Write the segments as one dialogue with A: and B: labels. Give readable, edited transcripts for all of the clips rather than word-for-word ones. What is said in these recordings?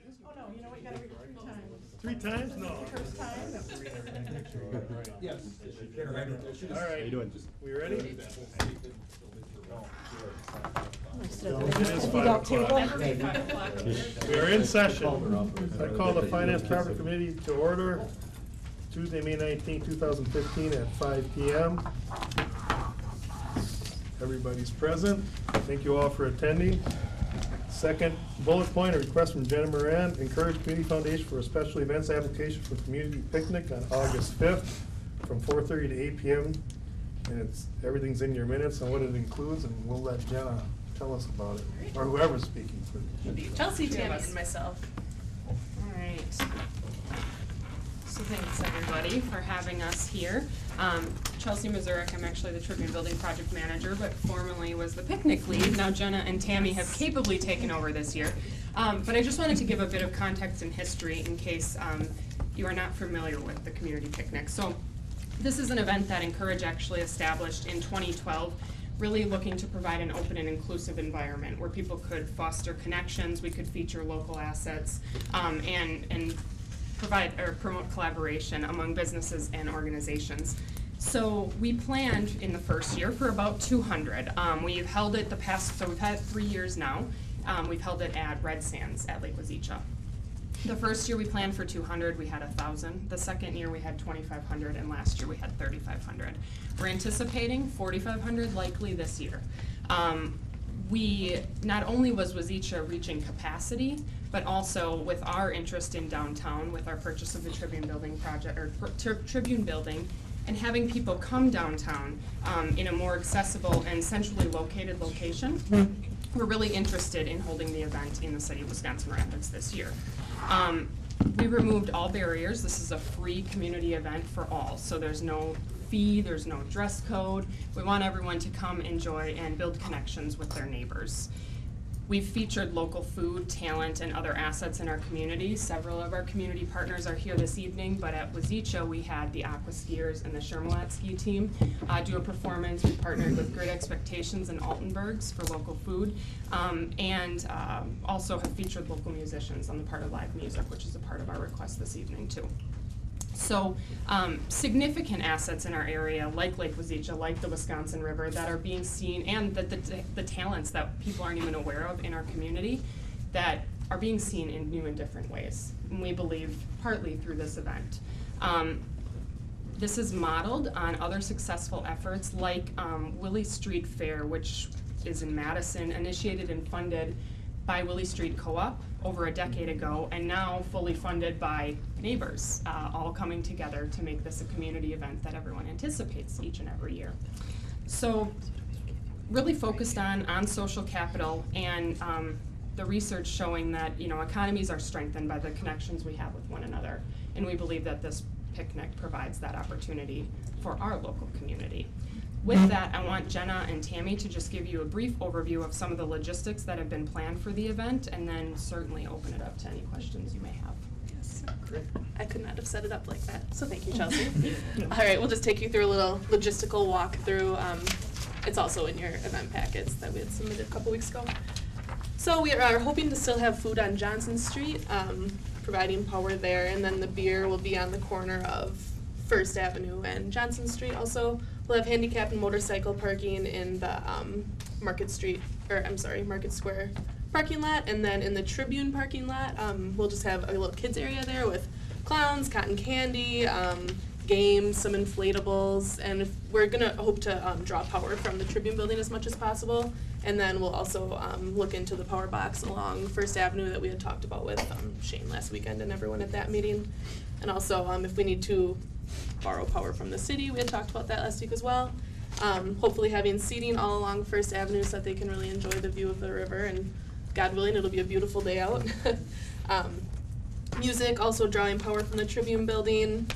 A: Oh, no, you know what, you gotta read it 3 times.
B: 3 times? No.
A: First time.
C: Yes.
B: All right, we ready?
A: It
B: is 5 o'clock. We are in session. I call the Finance Property Committee to order Tuesday, May 19, 2015 at 5 p.m. Everybody's present. Thank you all for attending. Second bullet point, a request from Jenna Moran, Incourage Community Foundation for a special events application for community picnic on August 5th from 4:30 to 8 p.m. And everything's in your minutes and what it includes, and we'll let Jenna tell us about it, or whoever's speaking.
D: Chelsea, Tammy, and myself.
E: All right. So thanks everybody for having us here. Chelsea Mazurek, I'm actually the Tribune Building Project Manager, but formerly was the picnic lead. Now Jenna and Tammy have capably taken over this year. But I just wanted to give a bit of context and history in case you are not familiar with the community picnic. So this is an event that Incourage actually established in 2012, really looking to provide an open and inclusive environment where people could foster connections, we could feature local assets, and provide or promote collaboration among businesses and organizations. So we planned in the first year for about 200. We've held it so we've had it 3 years now. We've held it at Red Sands at Lake Wazeecha. The first year we planned for 200, we had 1,000. The second year we had 2,500, and last year we had 3,500. We're anticipating 4,500 likely this year. We not only was Wazeecha reaching capacity, but also with our interest in downtown, with our purchase of the Tribune Building project, or Tribune Building, and having people come downtown in a more accessible and centrally located location, we're really interested in holding the event in the city of Wisconsin Rapids this year. We removed all barriers. This is a free community event for all, so there's no fee, there's no dress code. We want everyone to come enjoy and build connections with their neighbors. We've featured local food, talent, and other assets in our community. Several of our community partners are here this evening, but at Wazeecha we had the Aqua Skiers and the Shermalat ski team do a performance. We partnered with Great Expectations and Altenbergs for local food, and also have featured local musicians on the part of live music, which is a part of our request this evening too. So significant assets in our area, like Lake Wazeecha, like the Wisconsin River, that are being seen, and the talents that people aren't even aware of in our community that are being seen in new and different ways. And we believe partly through this event. This is modeled on other successful efforts like Willie Street Fair, which is in Madison, initiated and funded by Willie Street Co-op over a decade ago, and now fully funded by neighbors, all coming together to make this a community event that everyone anticipates each and every year. So really focused on social capital and the research showing that economies are strengthened by the connections we have with one another, and we believe that this picnic provides that opportunity for our local community. With that, I want Jenna and Tammy to just give you a brief overview of some of the logistics that have been planned for the event, and then certainly open it up to any questions you may have.
D: Yes. Great. I could not have set it up like that, so thank you, Chelsea. All right, we'll just take you through a little logistical walkthrough. It's also in your event packets that we had submitted a couple weeks ago. So we are hoping to still have food on Johnson Street, providing power there, and then the beer will be on the corner of First Avenue and Johnson Street. Also, we'll have handicap and motorcycle parking in the Market Square parking lot, and then in the Tribune parking lot, we'll just have a little kids area there with clowns, cotton candy, games, some inflatables, and we're gonna hope to draw power from the Tribune building as much as possible, and then we'll also look into the power box along First Avenue that we had talked about with Shane last weekend and everyone at that meeting, and also if we need to borrow power from the city, we had talked about that last week as well. Hopefully having seating all along First Avenue so that they can really enjoy the view of the river, and God willing, it'll be a beautiful day out. Music, also drawing power from the Tribune building,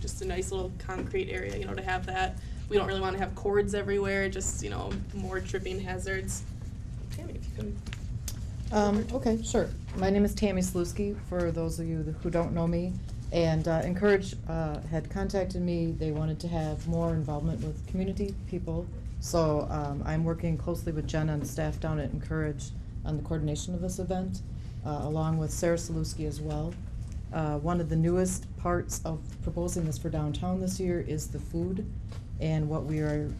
D: just a nice little concrete area, to have that. We don't really want to have cords everywhere, just, more tripping hazards. Tammy, if you can.
A: Okay, sure. My name is Tammy Sluski, for those of you who don't know me. And Incourage had contacted me. They wanted to have more involvement with community people. So I'm working closely with Jenna and staff down at Incourage on the coordination of this event. along with Sarah Saluski as well. One of the newest parts of proposing this for downtown this year is the food. And what we are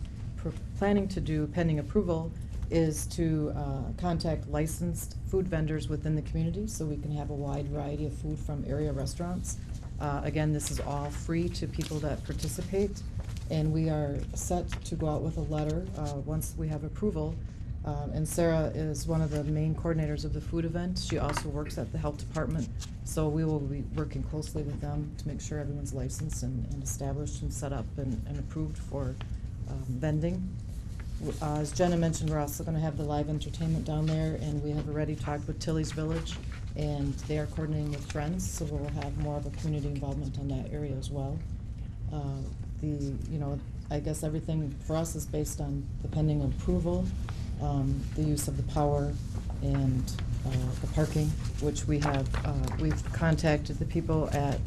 A: planning to do, pending approval, is to contact licensed food vendors within the community so we can have a wide variety of food from area restaurants. Again, this is all free to people that participate, and we are set to go out with a letter once we have approval. And Sarah is one of the main coordinators of the food event. She also works at the health department, so we will be working closely with them to make sure everyone's licensed and established and set up and approved for vending. As Jenna mentioned, we're also going to have the live entertainment down there, and we have already talked with Tilly's Village, and they are coordinating with Friends, so we'll have more of a community involvement on that area as well. I guess everything for us is based on the pending approval, the use of the power, and the parking, which we have. We've contacted the people at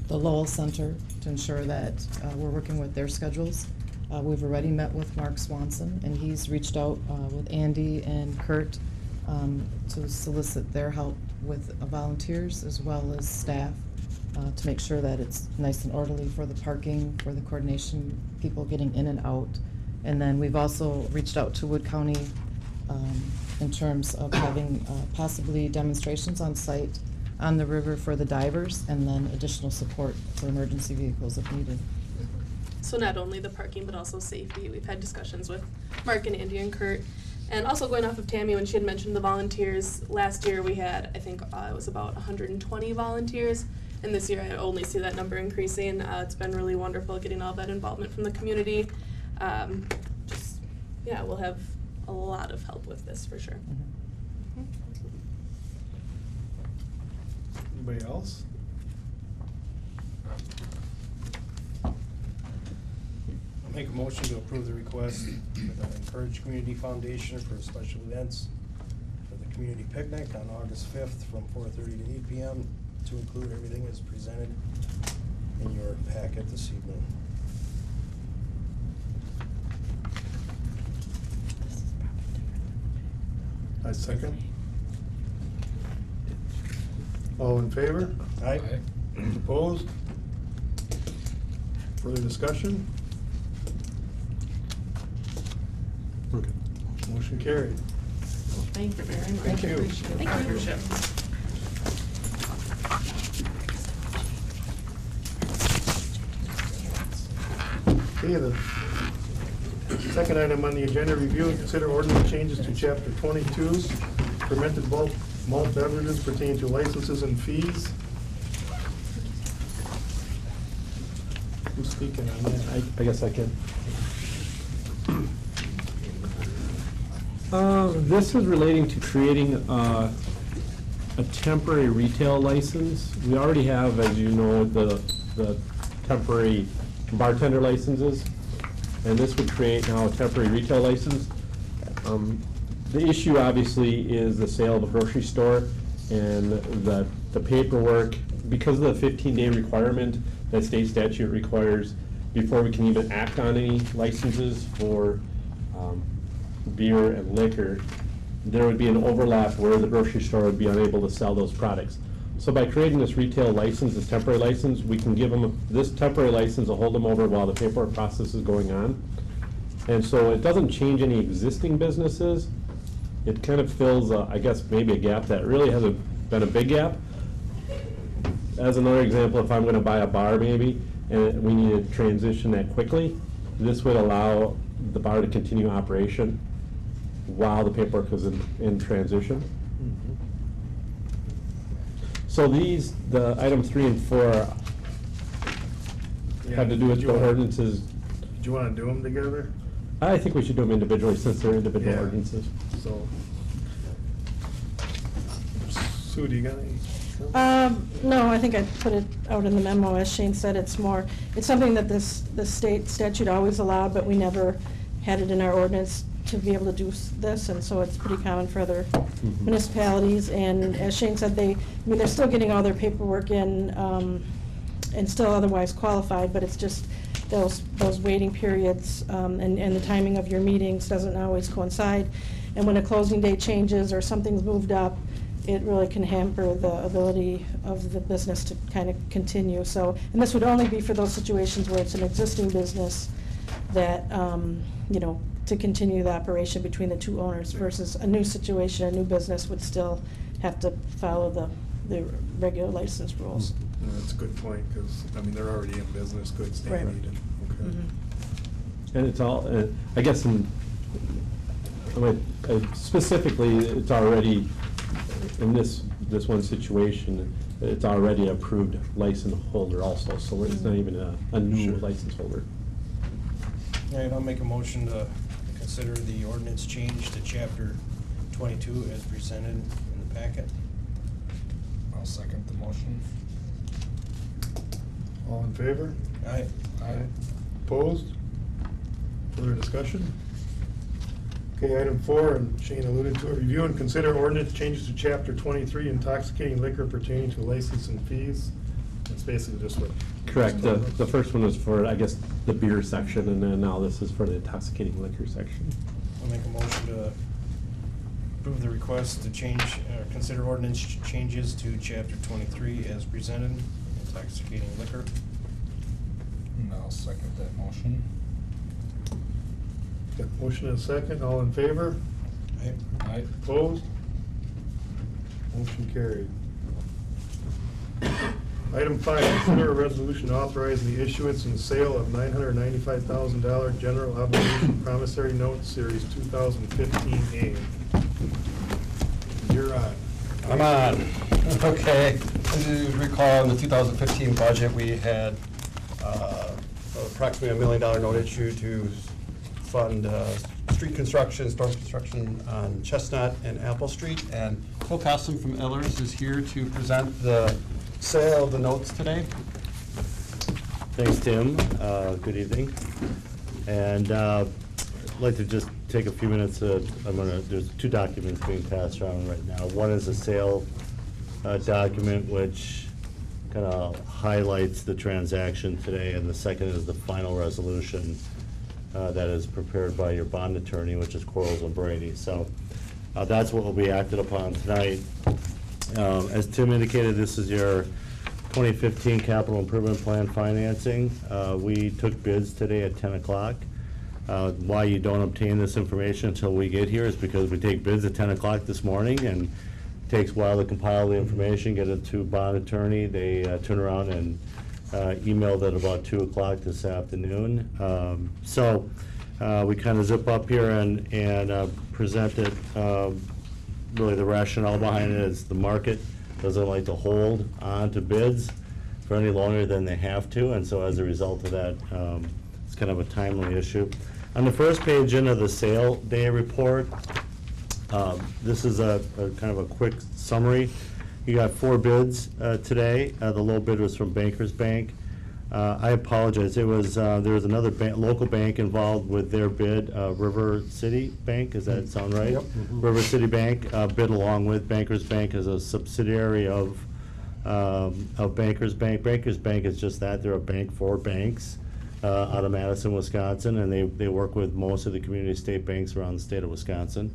A: the Lowell Center to ensure that we're working with their schedules. We've already met with Mark Swanson, and he's reached out with Andy and Kurt to solicit their help with volunteers as well as staff to make sure that it's nice and orderly for the parking, for the coordination, people getting in and out. And then we've also reached out to Wood County in terms of having possibly demonstrations on site on the river for the divers, and then additional support for emergency vehicles if needed.
D: So not only the parking, but also safety. We've had discussions with Mark and Andy and Kurt. And also going off of Tammy, when she had mentioned the volunteers, last year we had, I think it was about 120 volunteers. And this year I only see that number increasing. It's been really wonderful getting all that involvement from the community. We'll have a lot of help with this for sure.
B: Anybody else?
C: I'll make a motion to approve the request for the Incourage Community Foundation for special events for the community picnic on August 5th from 4:30 to 8 p.m. to include everything as presented in your packet this evening.
B: I second. All in favor?
C: Aye.
B: Opposed? Further discussion?
F: Okay.
B: Motion carried.
E: Thank you very much.
B: Thank you.
E: Appreciate the
D: Thank you.
E: partnership.
B: Okay, the second item on the agenda, review and consider ordinance changes to chapter 22, fermented malt beverages pertaining to licenses and fees. Who's speaking on that?
F: I guess I can. This is relating to creating a temporary retail license. We already have, as you know, the temporary bartender licenses, and this would create now a temporary retail license. The issue obviously is the sale of a grocery store and the paperwork, because of the 15-day requirement that state statute requires before we can even act on any licenses for beer and liquor. There would be an overlap where the grocery store would be unable to sell those products. So by creating this retail license, this temporary license, we can give them this temporary license to hold them over while the paperwork process is going on. And so it doesn't change any existing businesses. It kind of fills, I guess, maybe a gap that really hasn't been a big gap. As another example, if I'm going to buy a bar maybe, and we need to transition that quickly, this would allow the bar to continue operation while the paperwork is in transition. So these, the item 3 and 4 have to do with the ordinances.
B: Do you want to do them together?
F: I think we should do them individually since they're individual
B: Yeah.
F: ordinances.
B: So, Sue, do you got any?
G: No, I think I put it out in the memo, as Shane said, it's something that the state statute always allowed, but we never had it in our ordinance to be able to do this, and so it's pretty common for other municipalities, and as Shane said, they're still getting all their paperwork in, and still otherwise qualified, but it's just those waiting periods, and the timing of your meetings doesn't always coincide. And when a closing date changes or something's moved up, it really can hamper the ability of the business to kind of continue. So, and this would only be for those situations where it's an existing business that, you know, to continue the operation between the two owners versus a new situation, a new business would still have to follow the regular license rules.
B: Yeah, that's a good point, because, I mean, they're already in business, good standing. Okay.
G: Mhm.
F: And it's all, I guess, specifically, it's already, in this one situation, it's already approved license holder also, so it's not even a new
B: Sure.
F: license holder.
C: All right, I'll make a motion to consider the ordinance change to chapter 22 as presented in the packet.
H: I'll second the motion.
B: All in favor?
C: Aye.
H: Aye.
B: Opposed? Further discussion? Okay, item 4, and Shane alluded to it, review and consider ordinance changes to chapter 23, intoxicating liquor pertaining to license and fees. That's basically just what.
F: Correct, the first one was for, I guess, the beer section, and then now this is for the intoxicating liquor section.
C: I'll make a motion to approve the request to change, consider ordinance changes to chapter 23 as presented, intoxicating liquor.
H: And I'll second that motion.
B: Got a motion and a second, all in favor?
C: Aye.
H: Aye.
B: Opposed? Motion carried. Item 5, consider a resolution authorizing the issuance and sale of $995,000 general obligation promissory note series 2015A. You're on.
I: I'm on. Okay. As you recall, in the 2015 budget, we had approximately $1 million note issue to fund street construction, storm construction on Chestnut and Apple Street. And Phil Cossum from Ellers is here to present the sale of the notes today.
J: Thanks, Tim. Good evening. And I'd like to just take a few minutes. There's 2 documents being passed around right now. One is a sale document, which kind of highlights the transaction today, and the second is the final resolution that is prepared by your bond attorney, which is Quarles and Brady. So that's what will be acted upon tonight. As Tim indicated, this is your 2015 capital improvement plan financing. We took bids today at 10 o'clock. Why you don't obtain this information until we get here is because we take bids at 10 o'clock this morning, and it takes a while to compile the information, get it to bond attorney. They turn around and emailed at about 2 o'clock this afternoon. So we kind of zip up here and present it. Really, the rationale behind it is the market doesn't like to hold on to bids for any longer than they have to, and so as a result of that, it's kind of a timely issue. On the first page into the sale day report, this is a kind of a quick summary. You got 4 bids today. The low bid was from Bankers Bank. I apologize. There was another local bank involved with their bid, River City Bank. Does that sound right?
I: Yep.
J: River City Bank bid along with Bankers Bank as a subsidiary of Bankers Bank. Bankers Bank is just that. They're a bank for banks out of Madison, Wisconsin, and they work with most of the community state banks around the state of Wisconsin.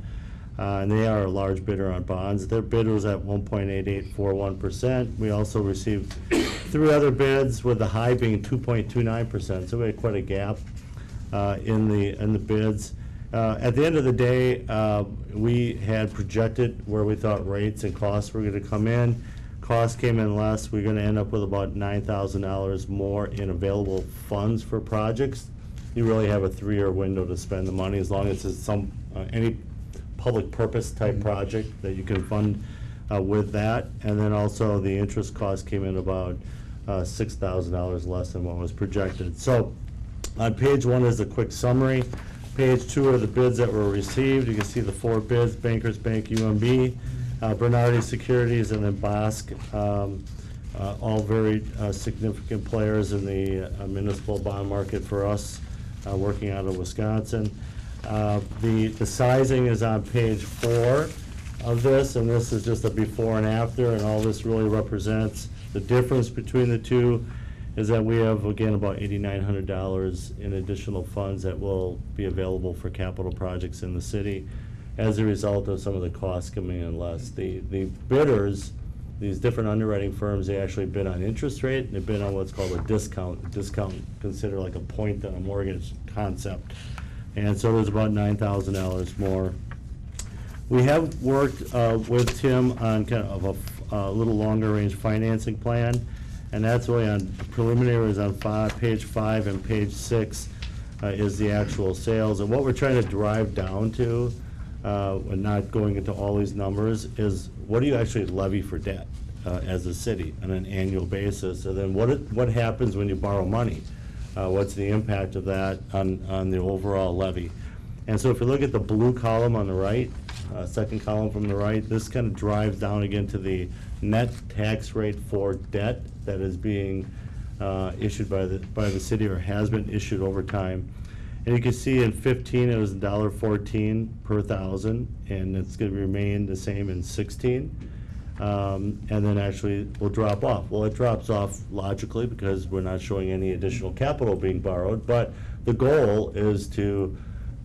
J: And they are a large bidder on bonds. Their bid was at 1.8841%. We also received 3 other bids, with the high being 2.29%. So we had quite a gap in the bids. At the end of the day, we had projected where we thought rates and costs were going to come in. Costs came in less. We're going to end up with about $9,000 more in available funds for projects. You really have a 3-year window to spend the money, as long as it's any public purpose type project that you can fund with that. And then also the interest cost came in about $6,000 less than what was projected. So on page 1 is a quick summary. Page 2 are the bids that were received. You can see the 4 bids: Bankers Bank, UMB, Bernardi Securities, and then Bosk. All very significant players in the municipal bond market for us, working out of Wisconsin. The sizing is on page 4 of this, and this is just a before and after, and all this really represents the difference between the two is that we have, again, about $8,900 in additional funds that will be available for capital projects in the city. as a result of some of the costs coming in less. The bidders, these different underwriting firms, they actually bid on interest rate, and they bid on what's called a discount. Discount considered like a point on a mortgage concept. And so there's about $9,000 more. We have worked with Tim on kind of a little longer range financing plan, and that's really on preliminary is on page 5 and page 6 is the actual sales. And what we're trying to drive down to, and not going into all these numbers, is what do you actually levy for debt as a city on an annual basis? And then what happens when you borrow money? What's the impact of that on the overall levy? And so if you look at the blue column on the right, second column from the right, this kind of drives down again to the net tax rate for debt that is being issued by the city or has been issued over time. And you can see in 15 it was $1.14 per thousand, and it's going to remain the same in 16. And then actually will drop off. Well, it drops off logically because we're not showing any additional capital being borrowed, but the goal is to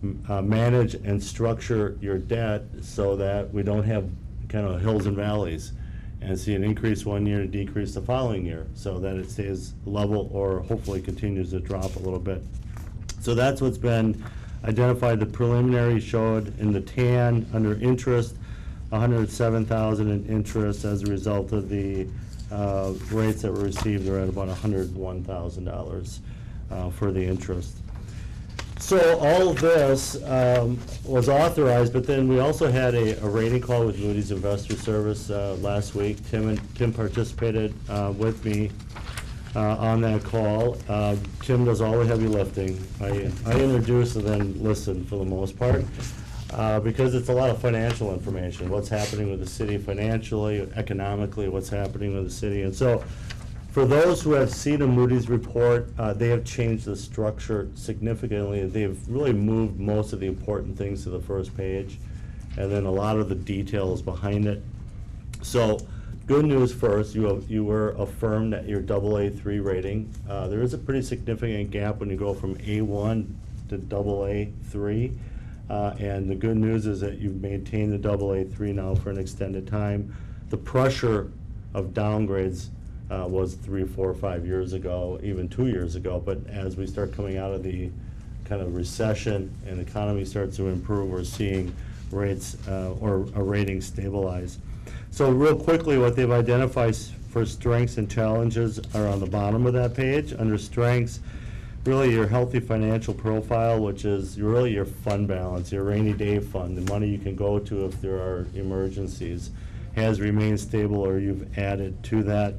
J: manage and structure your debt so that we don't have kind of hills and valleys and see an increase one year and decrease the following year, so that it stays level or hopefully continues to drop a little bit. So that's what's been identified. The preliminary showed in the tan under interest, $107,000 in interest as a result of the rates that were received. They're at about $101,000 for the interest. So all of this was authorized, but then we also had a rating call with Moody's Investor Service last week. Tim participated with me on that call. Tim does all the heavy lifting. I introduce and then listen for the most part. Because it's a lot of financial information, what's happening with the city financially, economically, what's happening with the city. And so for those who have seen a Moody's report, they have changed the structure significantly. They've really moved most of the important things to the first page, and then a lot of the details behind it. So good news first, you were affirmed at your AA3 rating. There is a pretty significant gap when you go from A1 to AA3. And the good news is that you've maintained the AA3 now for an extended time. The pressure of downgrades was 3, 4, 5 years ago, even 2 years ago. But as we start coming out of the kind of recession and the economy starts to improve, we're seeing rates or a rating stabilize. So real quickly, what they've identified for strengths and challenges are on the bottom of that page. Under strengths, really your healthy financial profile, which is really your fund balance, your rainy day fund, the money you can go to if there are emergencies, has remained stable or you've added to that.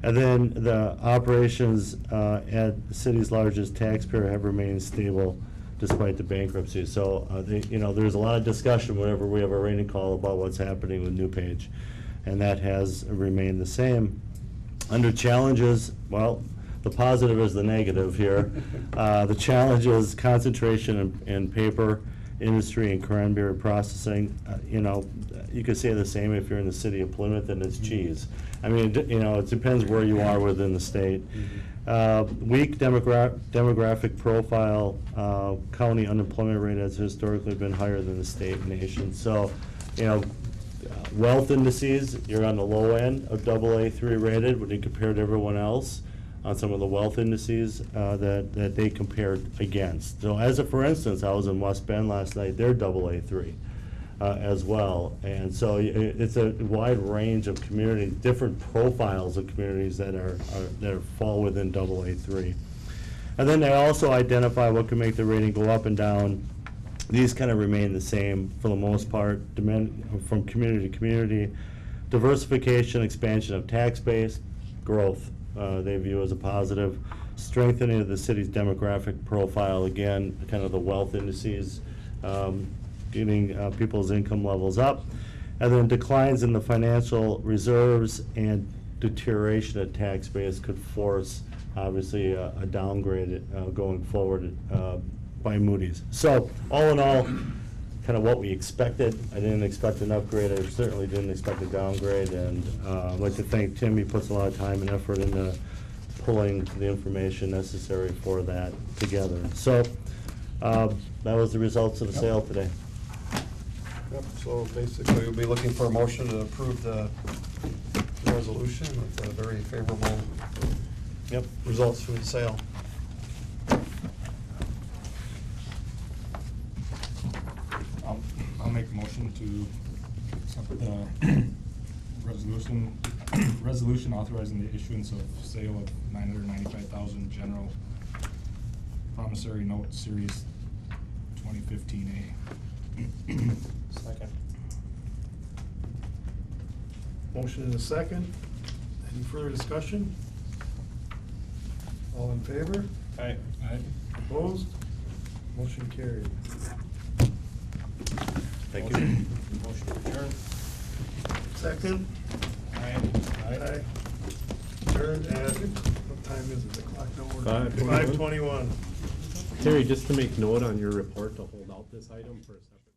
J: And then the operations at the city's largest taxpayer have remained stable despite the bankruptcy. So there's a lot of discussion whenever we have a rating call about what's happening with NewPage, and that has remained the same. Under challenges, well, the positive is the negative here. The challenge is concentration in paper industry and cranberry processing. You could say the same if you're in the city of Plymouth and it's cheese. I mean, it depends where you are within the state. Weak demographic profile, county unemployment rate has historically been higher than the state and nation. So, wealth indices, you're on the low end of AA3 rated when you compare to everyone else on some of the wealth indices that they compared against. So for instance, I was in West Bend last night, they're AA3 as well. And so it's a wide range of communities, different profiles of communities that fall within AA3. And then they also identify what can make the rating go up and down. These kind of remain the same for the most part, from community to community. Diversification, expansion of tax base, growth. They view as a positive. Strengthening of the city's demographic profile, again, kind of the wealth indices, getting people's income levels up. And then declines in the financial reserves and deterioration of tax base could force, obviously, a downgrade going forward by Moody's. So, all in all, kind of what we expected. I didn't expect an upgrade. I certainly didn't expect a downgrade. And I'd like to thank Tim. He puts a lot of time and effort into pulling the information necessary for that together. So that was the results of the sale today.
I: Yep, so basically, we'll be looking for a motion to approve the resolution with the very favorable results from the sale.
H: I'll make a motion to accept the resolution authorizing the issuance of sale of 995,000 general promissory note series 2015A.
C: Second.
B: Motion and a second. Any further discussion? All in favor?
C: Aye.
H: Aye.
B: Opposed? Motion carried.
J: Thank you.
C: Motion to adjourn.
B: Second?
C: Aye.
B: Aye. Adjourned at, what time is it? The clock don't work.
F: 5:21.
B: 5:21.
F: Terry, just to make note on your report to hold out this item for a separate.